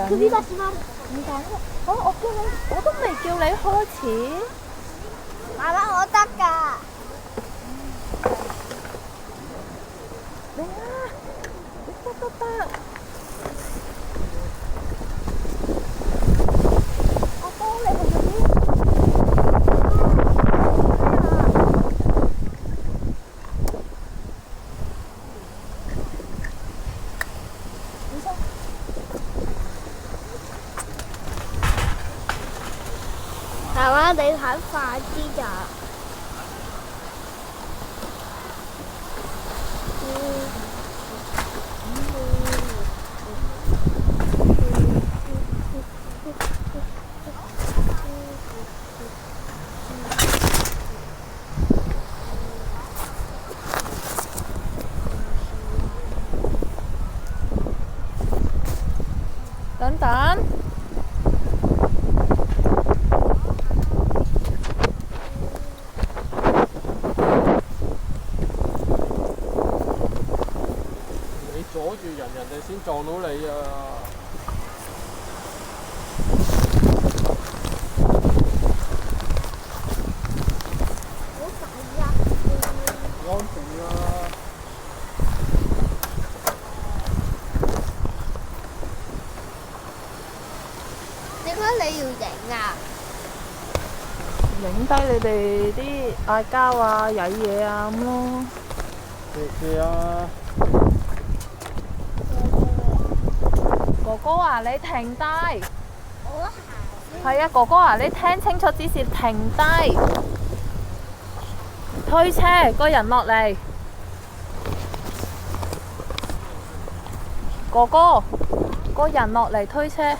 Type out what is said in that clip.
首だします。唔緊要，我叫你，我都未叫你開始。媽媽我得㗎。嚟啊！得。阿哥，你去嗰邊？媽媽，你睇快啲咋？等等。你阻住人，人哋先撞到你啊！好快啊！安靜啊！點解你要影啊？影低你哋啲嗌交啊、曳嘢啊咁咯。謝啊！哥哥啊，你停低！我行。係啊，哥哥啊，你聽清楚指示，停低！推車，個人落嚟。哥哥，個人落嚟推車。